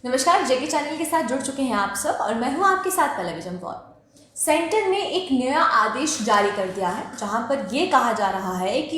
नमस्कार, जेके चैनल के साथ जुड़ चुके हैं आप सब और मैं हूं आपके साथ पल्लवी जम्वाल। सेंटर ने एक नया आदेश जारी कर दिया है जहां पर ये कहा जा रहा है कि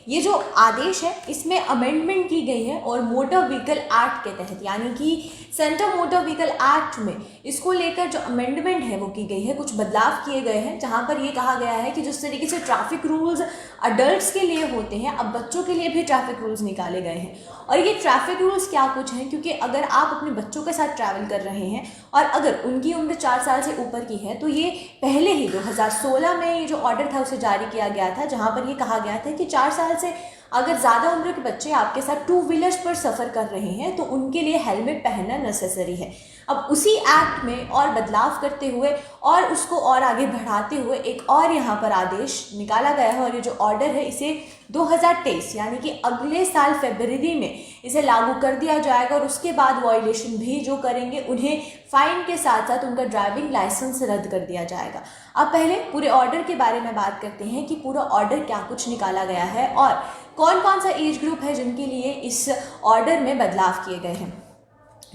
ये जो आदेश है इसमें अमेंडमेंट की गई है और मोटर व्हीकल एक्ट के तहत यानी कि सेंटर मोटर व्हीकल एक्ट में इसको लेकर जो अमेंडमेंट है वो की गई है, कुछ बदलाव किए गए हैं जहां पर ये कहा गया है कि जिस तरीके से ट्रैफिक रूल्स अडल्ट्स के लिए होते हैं अब बच्चों के लिए भी ट्रैफिक रूल्स निकाले गए हैं। और ये ट्रैफिक रूल्स क्या कुछ हैं, क्योंकि अगर आप अपने बच्चों के साथ ट्रैवल कर रहे हैं और अगर उनकी उम्र 4 साल से ऊपर की है तो ये पहले ही 2016 में ये जो ऑर्डर था उसे जारी किया गया था जहां पर ये कहा गया था कि 4 साल से अगर ज़्यादा उम्र के बच्चे आपके साथ 2 व्हीलर्स पर सफ़र कर रहे हैं तो उनके लिए हेलमेट पहनना नेसेसरी है। अब उसी एक्ट में और बदलाव करते हुए और उसको और आगे बढ़ाते हुए एक और यहाँ पर आदेश निकाला गया है और ये जो ऑर्डर है इसे 2023 यानी कि अगले साल फरवरी में इसे लागू कर दिया जाएगा और उसके बाद वायलेशन भी जो करेंगे उन्हें फाइन के साथ साथ उनका ड्राइविंग लाइसेंस रद्द कर दिया जाएगा। अब पहले पूरे ऑर्डर के बारे में बात करते हैं कि पूरा ऑर्डर क्या कुछ निकाला गया है और कौन कौन सा एज ग्रुप है जिनके लिए इस ऑर्डर में बदलाव किए गए हैं।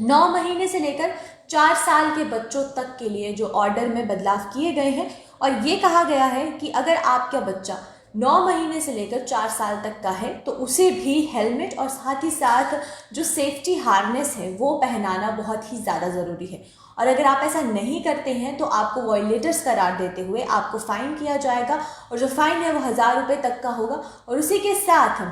9 महीने से लेकर 4 साल के बच्चों तक के लिए जो ऑर्डर में बदलाव किए गए हैं और ये कहा गया है कि अगर आपका बच्चा 9 महीने से लेकर 4 साल तक का है तो उसे भी हेलमेट और साथ ही साथ जो सेफ्टी हार्नेस है वो पहनाना बहुत ही ज़्यादा ज़रूरी है। और अगर आप ऐसा नहीं करते हैं तो आपको वायलेटर्स करार देते हुए आपको फ़ाइन किया जाएगा और जो फ़ाइन है वो 1000 रुपये तक का होगा। और उसी के साथ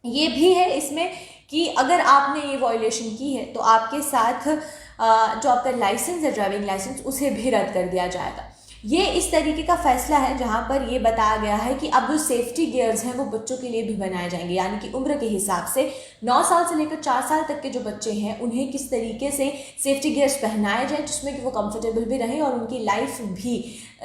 ये भी है इसमें कि अगर आपने ये वायलेशन की है तो आपके साथ जो आपका लाइसेंस है ड्राइविंग लाइसेंस उसे भी रद्द कर दिया जाएगा। ये इस तरीके का फैसला है जहां पर ये बताया गया है कि अब जो सेफ्टी गियर्स हैं वो बच्चों के लिए भी बनाए जाएंगे यानी कि उम्र के हिसाब से 9 साल से लेकर 4 साल तक के जो बच्चे हैं उन्हें किस तरीके से सेफ्टी गियर्स पहनाए जाए जिसमें कि वो कंफर्टेबल भी रहें और उनकी लाइफ भी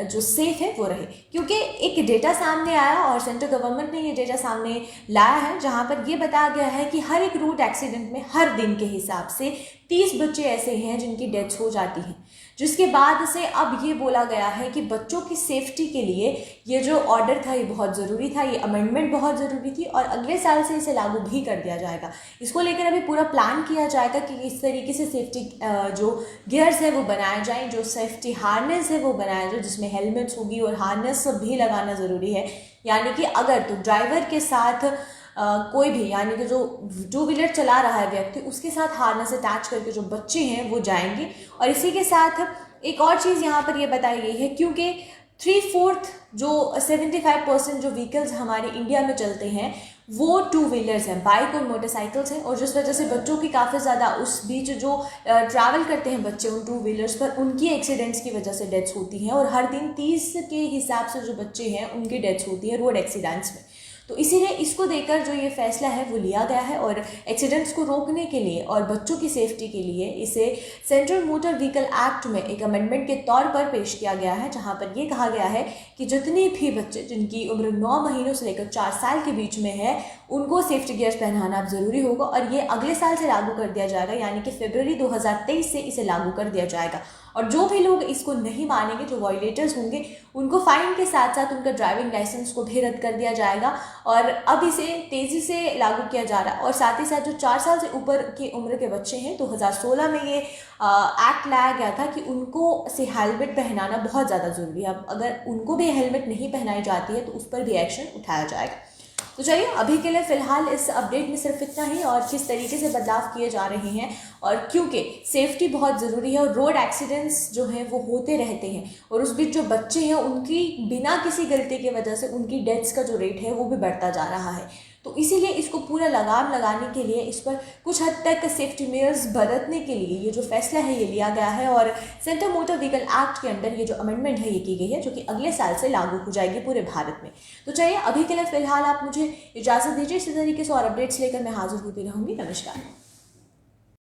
जो सेफ है वो रहे। क्योंकि एक डेटा सामने आया और सेंट्रल गवर्नमेंट ने ये डेटा सामने लाया है जहाँ पर ये बताया गया है कि हर एक रोड एक्सीडेंट में हर दिन के हिसाब से 30 बच्चे ऐसे हैं जिनकी डेथ्स हो जाती हैं, जिसके बाद से अब ये बोला गया है कि बच्चों की सेफ्टी के लिए ये जो ऑर्डर था ये बहुत ज़रूरी था, ये अमेंडमेंट बहुत ज़रूरी थी और अगले साल से इसे लागू भी कर दिया जाएगा। इसको लेकर अभी पूरा प्लान किया जाएगा कि इस तरीके से सेफ्टी जो गियर्स है वो बनाए जाएँ, जो सेफ्टी हार्नेस है वो बनाया जाए जिसमें हेलमेट्स होगी और हार्नेस भी लगाना ज़रूरी है। यानी कि अगर तो ड्राइवर के साथ कोई भी यानी कि जो 2 व्हीलर चला रहा है व्यक्ति उसके साथ हार्नेस अटैच करके जो बच्चे हैं वो जाएंगे। और इसी के साथ एक और चीज़ यहाँ पर ये बताई गई है क्योंकि 3/4 जो 75% जो व्हीकल्स हमारे इंडिया में चलते हैं वो 2 व्हीलर्स हैं, बाइक और मोटरसाइकिल्स हैं और जिस वजह से बच्चों की काफ़ी ज़्यादा उस बीच जो ट्रैवल करते हैं बच्चे उन 2 व्हीलर्स पर उनकी एक्सीडेंट्स की वजह से डेथ्स होती हैं और हर दिन 30 के हिसाब से जो बच्चे हैं उनकी डेथ्स होती है रोड एक्सीडेंट्स में। तो इसीलिए इसको देकर जो ये फैसला है वो लिया गया है और एक्सीडेंट्स को रोकने के लिए और बच्चों की सेफ्टी के लिए इसे सेंट्रल मोटर व्हीकल एक्ट में एक अमेंडमेंट के तौर पर पेश किया गया है जहां पर ये कहा गया है कि जितने भी बच्चे जिनकी उम्र 9 महीनों से लेकर 4 साल के बीच में है उनको सेफ्टी गियर्स पहनाना अब ज़रूरी होगा और ये अगले साल से लागू कर दिया जाएगा यानी कि फरवरी 2023 से इसे लागू कर दिया जाएगा। और जो भी लोग इसको नहीं मानेंगे, जो वायलेटर्स होंगे, उनको फाइन के साथ साथ उनका ड्राइविंग लाइसेंस को भी रद्द कर दिया जाएगा। और अब इसे तेज़ी से लागू किया जा रहा है और साथ ही साथ जो 4 साल से ऊपर की उम्र के बच्चे हैं 2016 में ये एक्ट लाया गया था कि उनको से हेलमेट पहनाना बहुत ज़्यादा ज़रूरी है। अब अगर उनको भी हेलमेट नहीं पहनाई जाती है तो उस पर भी एक्शन उठाया जाएगा। तो चलिए अभी के लिए फ़िलहाल इस अपडेट में सिर्फ इतना ही और किस तरीके से बदलाव किए जा रहे हैं और क्योंकि सेफ्टी बहुत ज़रूरी है और रोड एक्सीडेंट्स जो हैं वो होते रहते हैं और उस बीच जो बच्चे हैं उनकी बिना किसी गलती की वजह से उनकी डेथ्स का जो रेट है वो भी बढ़ता जा रहा है। तो इसीलिए इसको पूरा लगाम लगाने के लिए इस पर कुछ हद तक सेफ्टी मेयर्स बरतने के लिए ये जो फैसला है ये लिया गया है और सेंट्रल मोटर व्हीकल एक्ट के अंदर ये जो अमेंडमेंट है ये की गई है जो कि अगले साल से लागू हो जाएगी पूरे भारत में। तो चाहिए अभी के लिए फ़िलहाल आप मुझे इजाज़त दीजिए, इसी तरीके से और अपडेट्स लेकर मैं हाजिर होती रहूँगी। नमस्कार।